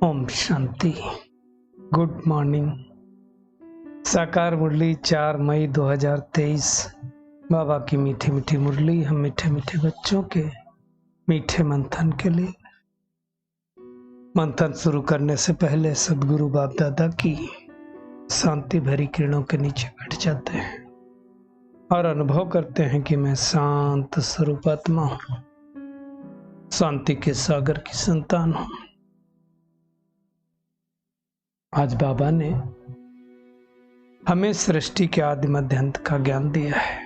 Om Shanti. Good morning. साकार मुरली 4 मई 2023। बाबा की मीठी मीठी मुरली हम मीठे मीठे बच्चों के मीठे मंथन के लिए। मंथन शुरू करने से पहले सदगुरु बाप दादा की शांति भरी किरणों के नीचे बैठ जाते हैं और अनुभव करते हैं कि मैं शांत स्वरूप आत्मा हूं, शांति के सागर की संतान हूं। आज बाबा ने हमें सृष्टि के आदि मध्य अंत का ज्ञान दिया है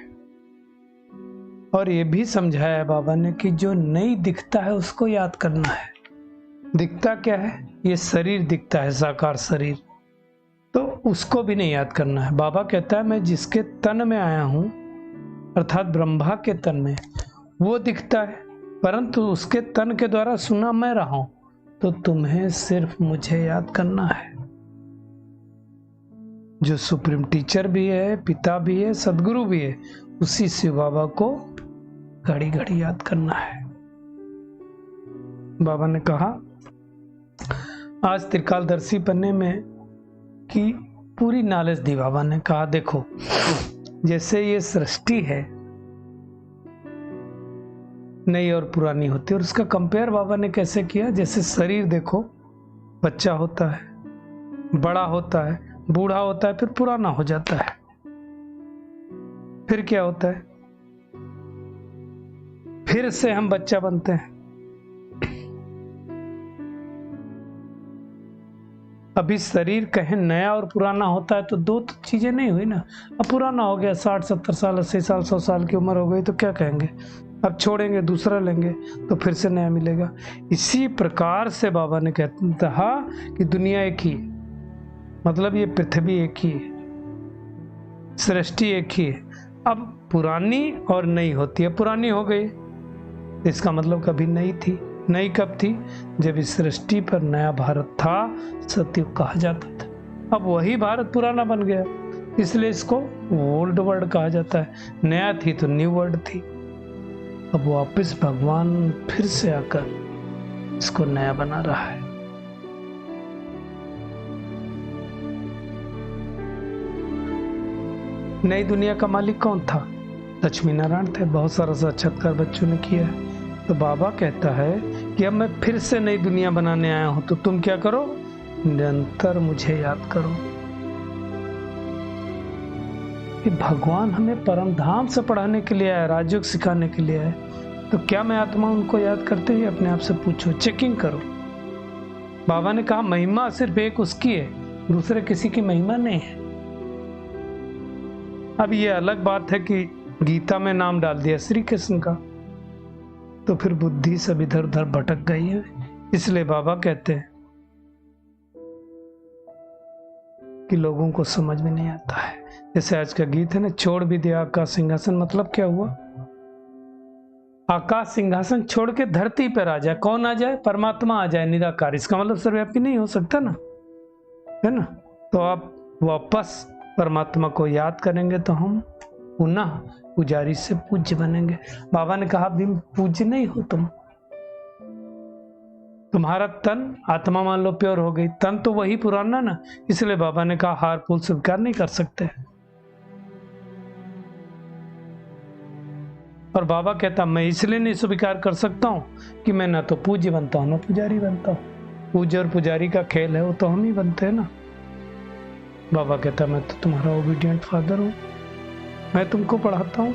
और ये भी समझाया है बाबा ने कि जो नहीं दिखता है उसको याद करना है। दिखता क्या है? ये शरीर दिखता है, साकार शरीर, तो उसको भी नहीं याद करना है। बाबा कहता है मैं जिसके तन में आया हूं अर्थात ब्रह्मा के तन में, वो दिखता है, परंतु उसके तन के द्वारा सुना मैं रहा हूं। तो तुम्हें सिर्फ मुझे याद करना है। जो सुप्रीम टीचर भी है, पिता भी है, सदगुरु भी है, उसी शिव बाबा को घड़ी घड़ी याद करना है। बाबा ने कहा आज त्रिकालदर्शी पन्ने में की पूरी नॉलेज दी। बाबा ने कहा देखो, जैसे ये सृष्टि है नई और पुरानी होती है, और उसका कंपेयर बाबा ने कैसे किया? जैसे शरीर देखो, बच्चा होता है, बड़ा होता है, बूढ़ा होता है, फिर पुराना हो जाता है, फिर क्या होता है? फिर से हम बच्चा बनते हैं। अभी शरीर कहीं नया और पुराना होता है तो दो तो चीजें नहीं हुई ना। अब पुराना हो गया, 60-70 साल, 80 साल, 100 साल की उम्र हो गई तो क्या कहेंगे? अब छोड़ेंगे, दूसरा लेंगे तो फिर से नया मिलेगा। इसी प्रकार से बाबा ने कहा कि दुनिया एक ही, मतलब ये पृथ्वी एक ही है, सृष्टि एक ही है। अब पुरानी और नई होती है। पुरानी हो गई, इसका मतलब कभी नई थी। नई कब थी? जब इस सृष्टि पर नया भारत था, सतयुग कहा जाता था। अब वही भारत पुराना बन गया, इसलिए इसको ओल्ड वर्ल्ड कहा जाता है। नया थी तो न्यू वर्ल्ड थी। अब वापस भगवान फिर से आकर इसको नया बना रहा है। नई दुनिया का मालिक कौन था? लक्ष्मी नारायण थे। बहुत सारा साक्षात्कार बच्चों ने किया है। तो बाबा कहता है कि अब मैं फिर से नई दुनिया बनाने आया हूं, तो तुम क्या करो? निरंतर मुझे याद करो। कि भगवान हमें परम धाम से पढ़ाने के लिए आया, राजयोग सिखाने के लिए आया। तो क्या मैं आत्मा उनको याद करते हुए अपने आप से पूछो, चेकिंग करो। बाबा ने कहा महिमा सिर्फ एक उसकी है, दूसरे किसी की महिमा नहीं है। अब ये अलग बात है कि गीता में नाम डाल दिया श्री कृष्ण का, तो फिर बुद्धि सब इधर उधर भटक गई है। इसलिए बाबा कहते हैं कि लोगों को समझ में नहीं आता है। जैसे आज का गीत है ना, छोड़ भी दिया आकाश सिंहासन। मतलब क्या हुआ? आकाश सिंहासन छोड़ के धरती पर आ जाए। कौन आ जाए? परमात्मा आ जाए, निराकार। इसका मतलब सर्वव्यापी नहीं हो सकता ना, है ना? तो आप वापस परमात्मा को याद करेंगे तो हम पुनः पुजारी से पूज्य बनेंगे। बाबा ने कहा भी पूज्य नहीं हो तुम, तुम्हारा तन, आत्मा मान लो प्योर हो गई, तन तो वही पुराना ना। इसलिए बाबा ने कहा हार फूल स्वीकार नहीं कर सकते। और बाबा कहता मैं इसलिए नहीं स्वीकार कर सकता हूं कि मैं ना तो पूज्य बनता हूं ना पुजारी बनता हूं। पूज्य और पुजारी का खेल है, वो तो हम ही बनते हैं ना। बाबा कहता मैं तो तुम्हारा ओबीडियंट फादर हूं, मैं तुमको पढ़ाता हूं।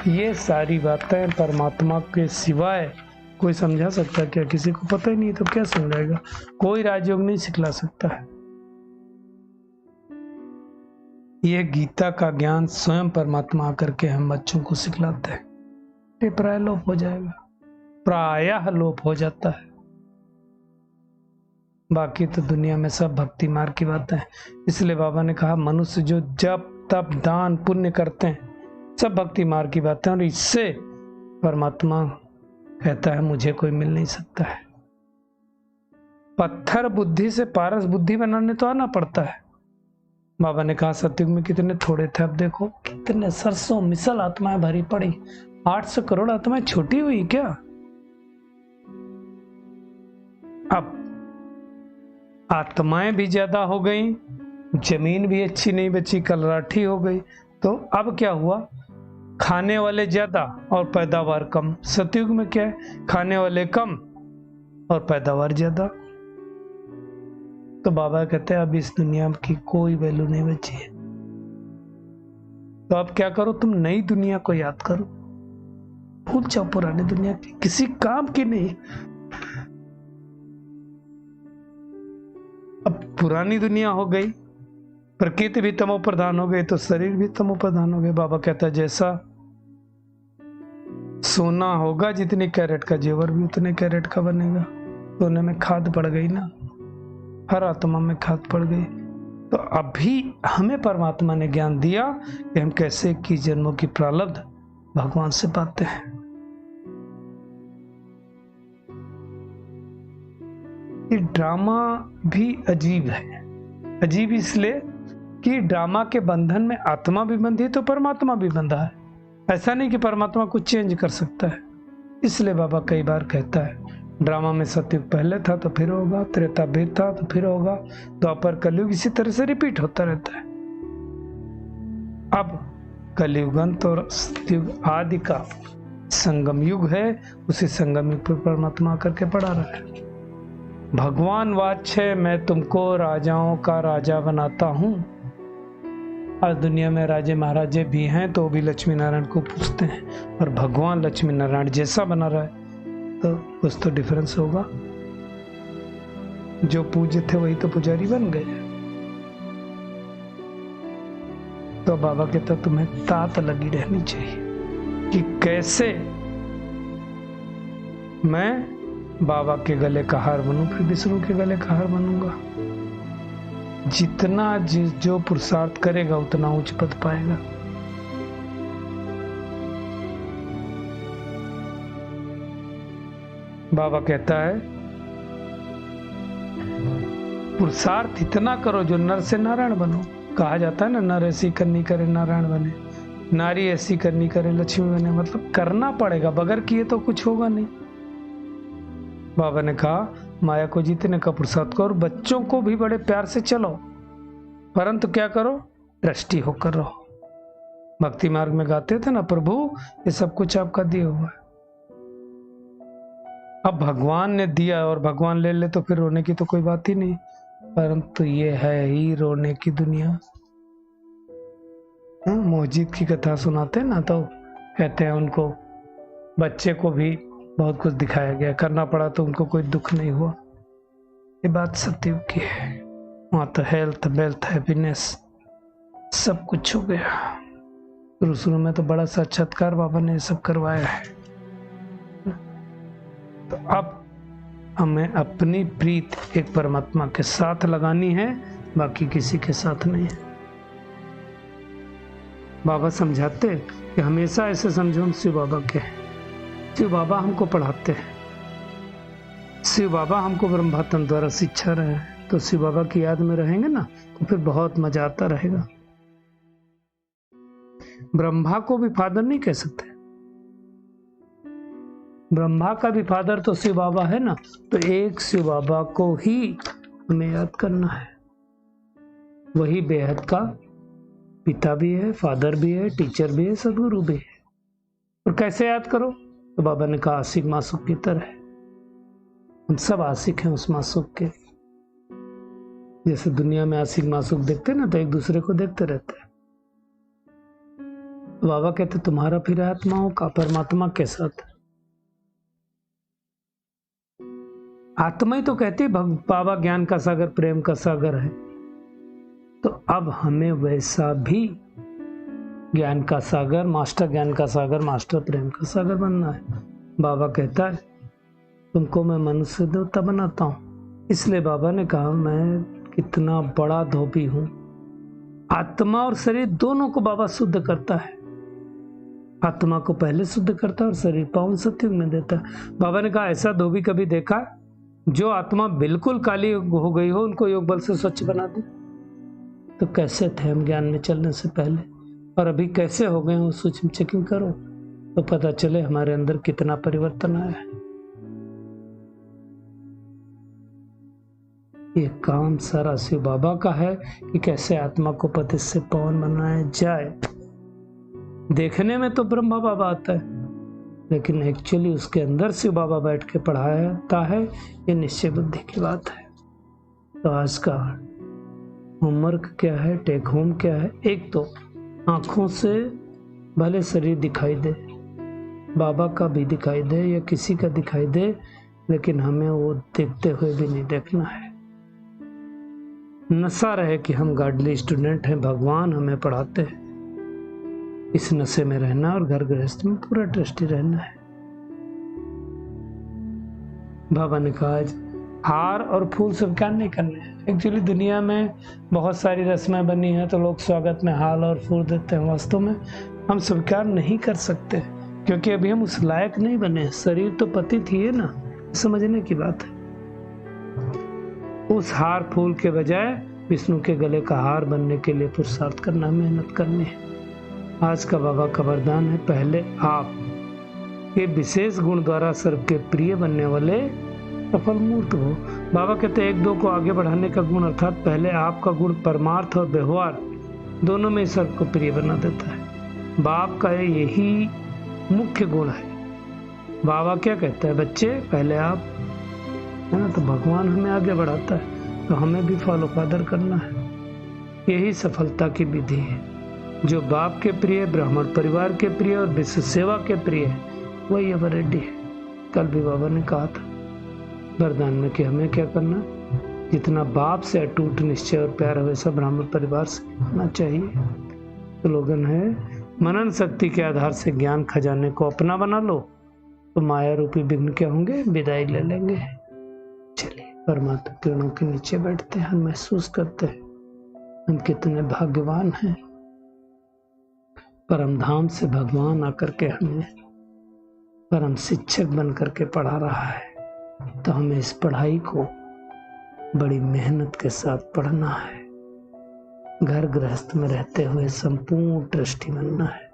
ये सारी बातें परमात्मा के सिवाय कोई समझा सकता है क्या? किसी को पता ही नहीं तो क्या समझाएगा? कोई राजयोग नहीं सिखला सकता है। यह गीता का ज्ञान स्वयं परमात्मा आकर के हम बच्चों को सिखलाते हैं। ये प्राय लोप हो जाएगा, प्रायः लोप हो जाता है। बाकी तो दुनिया में सब भक्ति मार्ग की बातें हैं। इसलिए बाबा ने कहा मनुष्य जो जप तप दान पुण्य करते हैं, सब भक्ति मार्ग की बातें, और इससे परमात्मा कहता है मुझे कोई मिल नहीं सकता है। पत्थर बुद्धि से पारस बुद्धि बनाने तो आना पड़ता है। बाबा ने कहा सतयुग में कितने थोड़े थे, अब देखो कितने सरसों मिसल आत्माएं भरी पड़ी। 800 करोड़ आत्माएं छोटी हुई क्या? अब आत्माएं भी ज्यादा हो गई, जमीन भी अच्छी नहीं बची, कलराठी हो गई। तो अब क्या हुआ, खाने वाले ज्यादा और पैदावार कम। सतयुग में क्या है, खाने वाले कम और पैदावार ज्यादा। तो बाबा कहते हैं अब इस दुनिया की कोई वैल्यू नहीं बची है। तो अब क्या करो, तुम नई दुनिया को याद करो, भूल जाओ पुरानी दुनिया की, किसी काम की नहीं। अब पुरानी दुनिया हो गई, प्रकृति भी तमो प्रधान हो गई, तो शरीर भी तमो प्रधान हो गए। बाबा कहता है जैसा सोना होगा जितनी कैरेट का, जेवर भी उतने कैरेट का बनेगा। सोने में खाद पड़ गई ना, हर आत्मा में खाद पड़ गई। तो अभी हमें परमात्मा ने ज्ञान दिया कि हम कैसे की जन्मों की प्रारब्ध भगवान से पाते हैं। ये ड्रामा भी अजीब है। अजीब इसलिए कि ड्रामा के बंधन में आत्मा भी बंधी है तो परमात्मा भी बंधा है। ऐसा नहीं कि परमात्मा कुछ चेंज कर सकता है। इसलिए बाबा कई बार कहता है ड्रामा में सतयुग पहले था तो फिर होगा, त्रेता भी था तो फिर होगा, द्वापर कलयुग इसी तरह से रिपीट होता रहता है। अब कलयुग अंत और सतयुग आदि का संगम युग है, उसी संगम युग पर परमात्मा करके पड़ा रहा है। भगवान वाच्य मैं तुमको राजाओं का राजा बनाता हूं। आज दुनिया में राजे महाराजे भी हैं तो भी लक्ष्मी नारायण को पूछते हैं, और भगवान लक्ष्मी नारायण जैसा बना रहा है तो कुछ तो डिफरेंस होगा। जो पूज्य थे वही तो पुजारी बन गए। तो बाबा कहता तुम्हें तात लगी रहनी चाहिए कि कैसे मैं बाबा के गले का हार बनूं, फिर विष्णु के गले का हार बनूंगा। जितना जो पुरुषार्थ करेगा उतना उच्च पद पाएगा। बाबा कहता है पुरुषार्थ इतना करो जो नर से नारायण बनो। कहा जाता है ना, नर ऐसी करनी करे नारायण बने, नारी ऐसी करनी करे लक्ष्मी बने। मतलब करना पड़ेगा, बगैर किए तो कुछ होगा नहीं। बाबा ने कहा माया को जीतने का पुरुषार्थ करो, बच्चों को भी बड़े प्यार से चलो, परंतु क्या करो, दृष्टि होकर रहो। भक्ति मार्ग में गाते थे ना, प्रभु ये सब कुछ आपका दिया हुआ है। अब भगवान ने दिया और भगवान ले ले तो फिर रोने की तो कोई बात ही नहीं, परंतु ये है ही रोने की दुनिया। मोहजीत की कथा सुनाते ना तो कहते हैं उनको बच्चे को भी बहुत कुछ दिखाया गया, करना पड़ा तो उनको कोई दुख नहीं हुआ। ये बात सत्य की है। वहां तो हेल्थ वेल्थ हैप्पीनेस सब कुछ हो गया। शुरू में तो बड़ा साक्षात्कार बाबा ने सब करवाया है। तो अब हमें अपनी प्रीत एक परमात्मा के साथ लगानी है, बाकी किसी के साथ नहीं है। बाबा समझाते कि हमेशा ऐसे समझो हम शिव बाबा के हैं। शिव बाबा हमको पढ़ाते हैं, शिव बाबा हमको ब्रह्मातम द्वारा शिक्षा रहे हैं। तो शिव बाबा की याद में रहेंगे ना तो फिर बहुत मजा आता रहेगा। ब्रह्मा को भी फादर नहीं कह सकते, ब्रह्मा का भी फादर तो शिव बाबा है ना। तो एक शिव बाबा को ही हमें याद करना है। वही बेहद का पिता भी है, फादर भी है, टीचर भी है, सदगुरु भी है। और कैसे याद करो, तो बाबा ने कहा आशिक मासूक की तरह। हम सब आशिक हैं उस मासूक के। जैसे दुनिया में आशिक मासूक देखते ना तो एक दूसरे को देखते रहते हैं। तो बाबा कहते तुम्हारा फिर आत्माओं का परमात्मा के साथ। आत्मा ही तो कहती है बाबा ज्ञान का सागर प्रेम का सागर है। तो अब हमें वैसा भी ज्ञान का सागर, मास्टर ज्ञान का सागर, मास्टर प्रेम का सागर बनना है। बाबा कहता है तुमको मैं मनुष्य देवता बनाता हूं। इसलिए बाबा ने कहा मैं कितना बड़ा धोबी हूं। आत्मा और शरीर दोनों को बाबा शुद्ध करता है। आत्मा को पहले शुद्ध करता है और शरीर पावन सत्युग में देता है। बाबा ने कहा ऐसा धोबी कभी देखा जो आत्मा बिल्कुल काली हो गई हो उनको योग बल से स्वच्छ बना दे? तो कैसे थे हम ज्ञान में चलने से पहले और अभी कैसे हो गए हो, सूक्ष्म चेकिंग करो तो पता चले हमारे अंदर कितना परिवर्तन आया है। ये काम सारा शिव बाबा का है कि कैसे आत्मा को पतित से पावन बनाया जाए। देखने में तो ब्रह्मा बाबा आता है, लेकिन एक्चुअली उसके अंदर शिव बाबा बैठ के पढ़ाता है। ये निश्चय बुद्धि की बात है। तो आज का होमवर्क क्या है, टेक होम क्या है? एक तो आंखों से भले शरीर दिखाई दे, बाबा का भी दिखाई दे या किसी का दिखाई दे, लेकिन हमें वो देखते हुए भी नहीं देखना है। नशा रहे कि हम गाडली स्टूडेंट हैं, भगवान हमें पढ़ाते हैं, इस नशे में रहना और घर गृहस्थ में पूरा ट्रस्टी रहना है। बाबा ने कहा हार और फूल स्वीकार नहीं करने हैं। एक्चुअली दुनिया में बहुत सारी रस्में बनी हैं, तो लोग स्वागत में हार और फूल देते हैं। वास्तव में हम स्वीकार नहीं कर सकते, क्योंकि अभी हम उस लायक नहीं बने। शरीर तो पतित ही है ना, समझने की बात है। उस हार फूल के बजाय विष्णु के गले का हार बनने के लिए पुरुषार्थ करना, मेहनत करनी है। आज का बाबा का वरदान है, पहले आप के विशेष गुण द्वारा सर्व के प्रिय बनने वाले सफल मूर्त हो। बाबा कहते हैं एक दो को आगे बढ़ाने का गुण, अर्थात पहले आपका गुण परमार्थ और व्यवहार दोनों में सर्व को प्रिय बना देता है। बाप का यही मुख्य गुण है। बाबा क्या कहता है, बच्चे पहले आप, है ना, तो भगवान हमें आगे बढ़ाता है, तो हमें भी फॉलो फादर करना है। यही सफलता की विधि है। जो बाप के प्रिय, ब्राह्मण परिवार के प्रिय और विश्व सेवा के प्रिय है, वही अब रेड्डी है। कल भी बाबा ने कहा था वरदान में कि हमें क्या करना, जितना बाप से अटूट निश्चय और प्यार है वैसा ब्राह्मण परिवार से होना चाहिए। स्लोगन है, मनन शक्ति के आधार से ज्ञान खजाने को अपना बना लो, तो माया रूपी विघ्न क्या होंगे, विदाई ले लेंगे। चलिए परमात्मा किरणों के नीचे बैठते हैं, हम महसूस करते हैं हम कितने भाग्यवान हैं। परम धाम से भगवान आकर के हमें परम शिक्षक बन करके पढ़ा रहा है, तो हमें इस पढ़ाई को बड़ी मेहनत के साथ पढ़ना है। घर गृहस्थ में रहते हुए संपूर्ण ट्रस्टी बनना है।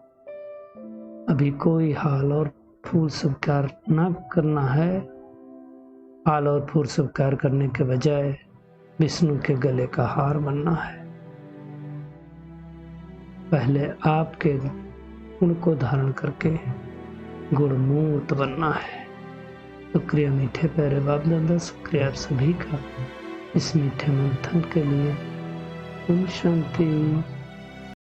अभी कोई हाल और फूल स्वीकार न करना है। हाल और फूल स्वीकार करने के बजाय विष्णु के गले का हार बनना है। पहले आपके गुण को धारण करके गुणमूर्त बनना है। शुक्रिया मीठे प्यारे बाप दादा, शुक्रिया आप सभी का इस मीठे मंथन के लिए। ओम शांति।